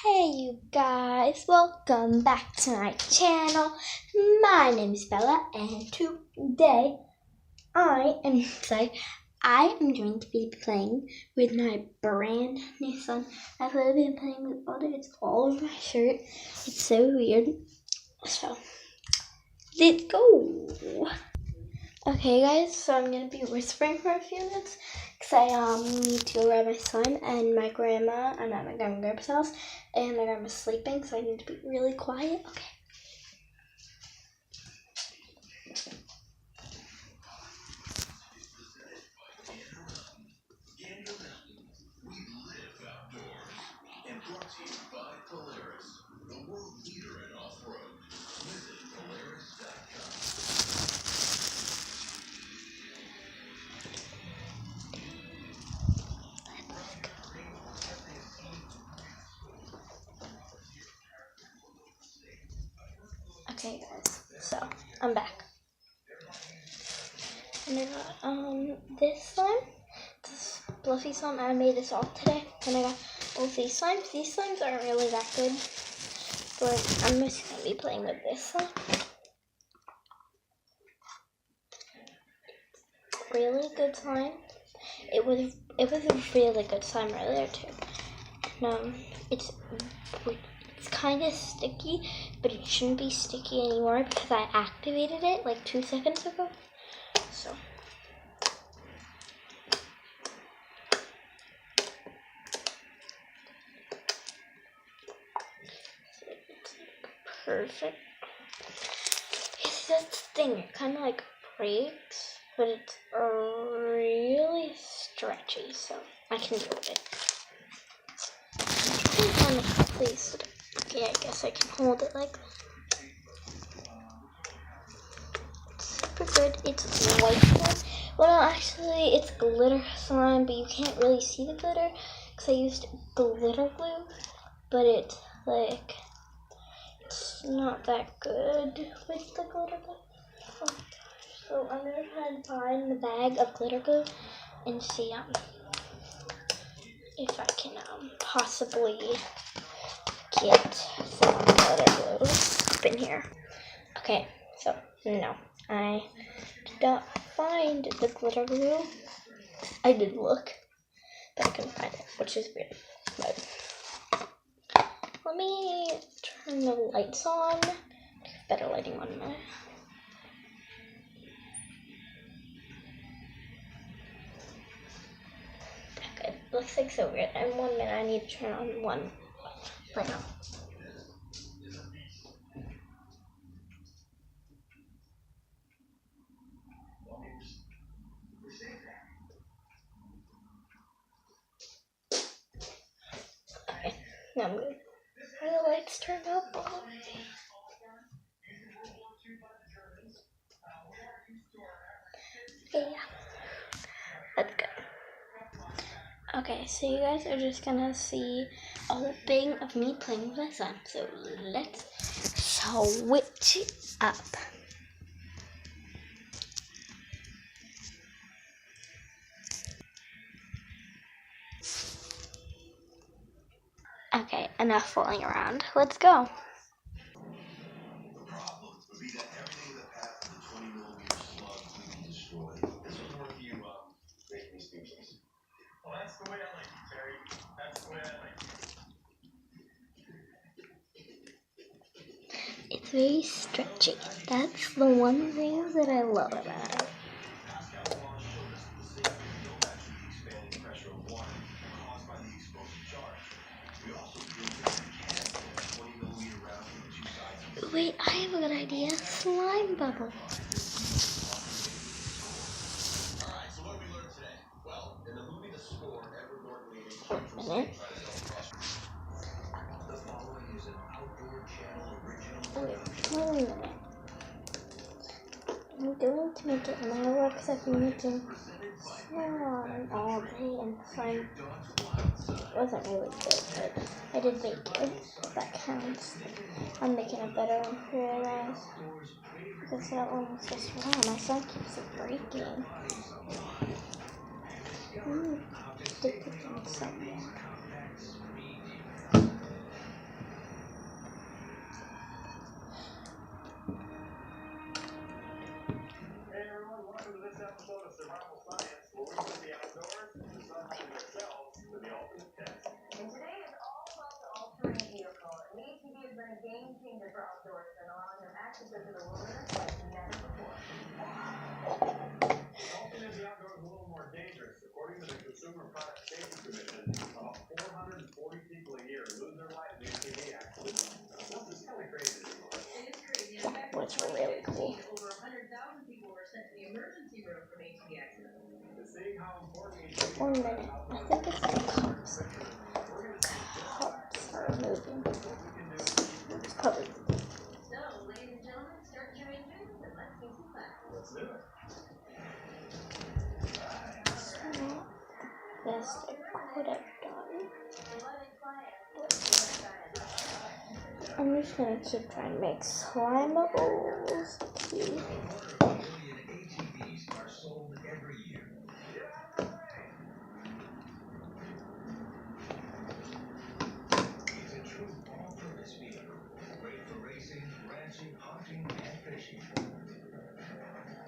Hey you guys, welcome back to my channel. My name is Bella and today I am going to be playing with my brand new son. I've really been playing with water, it's all over my shirt. It's so weird. So let's go. Okay guys, so I'm going to be whispering for a few minutes because I need to go grab my son and my grandma. I'm at my grandma and grandpa's house and my grandma's sleeping, so I need to be really quiet. Okay. Okay guys, so I'm back. And I got this fluffy slime. I made this all today. And I got all these slimes. These slimes aren't really that good, but I'm just gonna be playing with this slime. Really good slime. It was a really good slime earlier too. And it's kind of sticky, but it shouldn't be sticky anymore because I activated it like 2 seconds ago. So it's perfect. It's this thing, it kind of like breaks, but it's really stretchy, so I can deal with it. Please. Okay, I guess I can hold it like that. It's super good. It's white slime. Well, actually, it's glitter slime, but you can't really see the glitter because I used glitter glue. But it's like, it's not that good with the glitter glue. So I'm gonna try and find the bag of glitter glue and see if I can possibly get some glitter glue up in here. Okay, so no, I did not find the glitter glue. I did look, but I couldn't find it, which is weird. But let me turn the lights on. Better lighting on there. Good. Looks like so weird. In 1 minute, I need to turn on one right now. Okay, now I'm good. Are the lights turned up all the way? Okay, yeah. That's good. Okay, so you guys are just gonna see a whole thing of me playing with my son. So let's switch it up. Okay, enough fooling around. Let's go. It's very stretchy. That's the one thing that I love about it. Wait, I have a good idea. Slime bubble. Wait a minute. Wait a minute. I'm going to make it my work because I've been making slime all day and slime wasn't really good, but I did make it, if that counts. I'm making a better one for you guys because that one was just wow, my son keeps it breaking. Stick it in somewhere. been a game changer for outdoorsmen, allowing them access into the wilderness like never before. Golfing in the outdoors is a little more dangerous. According to the Consumer Product Safety Commission, about 440 people a year lose their lives in ATV accidents. This is kind of crazy. It is crazy. In fact, Which were really cool. over 100,000 people were sent to the emergency room from ATV accidents. To see how important ATV 1 minute. I think it's the cops. Cops are moving. It's probably. So, ladies and gentlemen, start your engines and let's get some fun. Let's do it. Best I could have done. I'm just gonna keep trying to make slimables. See. ATVs are sold every year. It's a true all-purpose vehicle, great for racing, ranching, hunting, and fishing.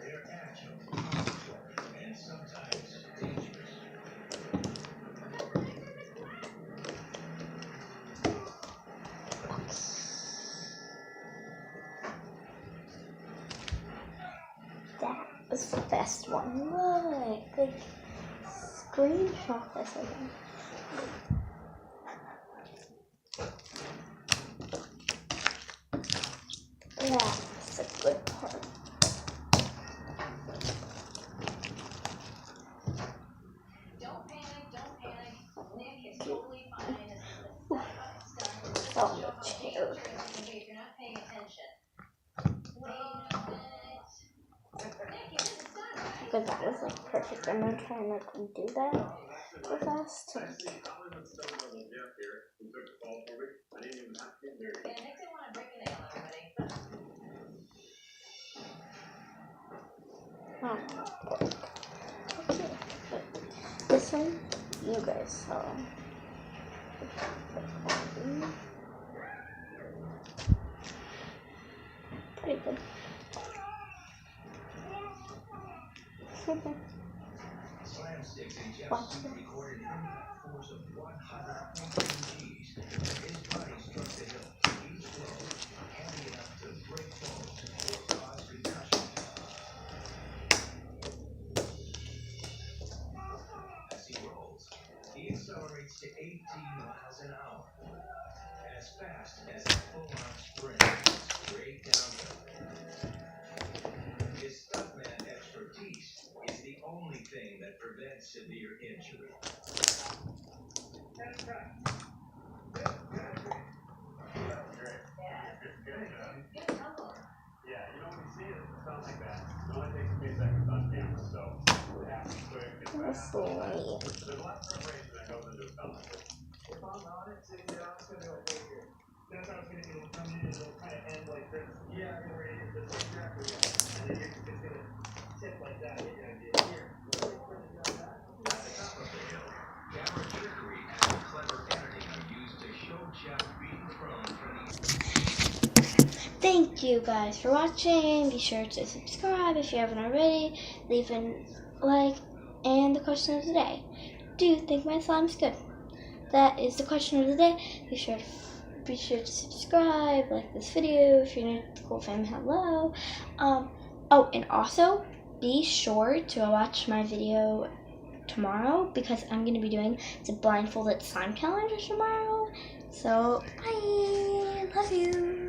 They're agile, powerful, and sometimes dangerous. That was the best one. Look, like screenshot this again. That's a good part. Don't panic, don't panic. Nick is totally fine. So much hair. If you're not paying attention. Wait a minute. Nick, you didn't start, right? Because that was like perfect. I'm gonna try and like do that real fast. I see Hollywood Stone Level Jeff here, who took the call for me. I didn't even have to get married. Yeah, Nick didn't want to break a nail, everybody. Oh, okay. This one, you guys saw. Pretty good. Slam sticks and Watch Jeff's this. recorded impact force of 100 Gs. His body struck the hill, each blow heavy enough to break bones or cause concussion. As he rolls, he accelerates to 18 miles an hour, and as fast as a full-on sprint straight downhill. His stuntman expertise is the only thing that prevents severe injury. That's right. That was great. Good job. Get a tumble. Yeah, you know when you see it sound like that, it only takes a few seconds on camera, so it happens quick. It's That's fast. lame. There's a lot of preparation that goes into a sound like this. If I'm on it, so you're not going to go right here. That's how it's going to be. It'll come in and it'll kind of end like this. Yeah, that's exactly right. And then it's going to tip like that. You're going to get here. At the top of the hill, camera trickery and clever editing are used to show Jeff being thrown from the. Thank you guys for watching. Be sure to subscribe if you haven't already. Leave a like. And the question of the day: do you think my slime's good? That is the question of the day. Be sure to subscribe, like this video if you're new to the Cool Fam. Hello. Oh, and also be sure to watch my video tomorrow because I'm gonna be doing the blindfolded slime challenge tomorrow. So bye. Love you.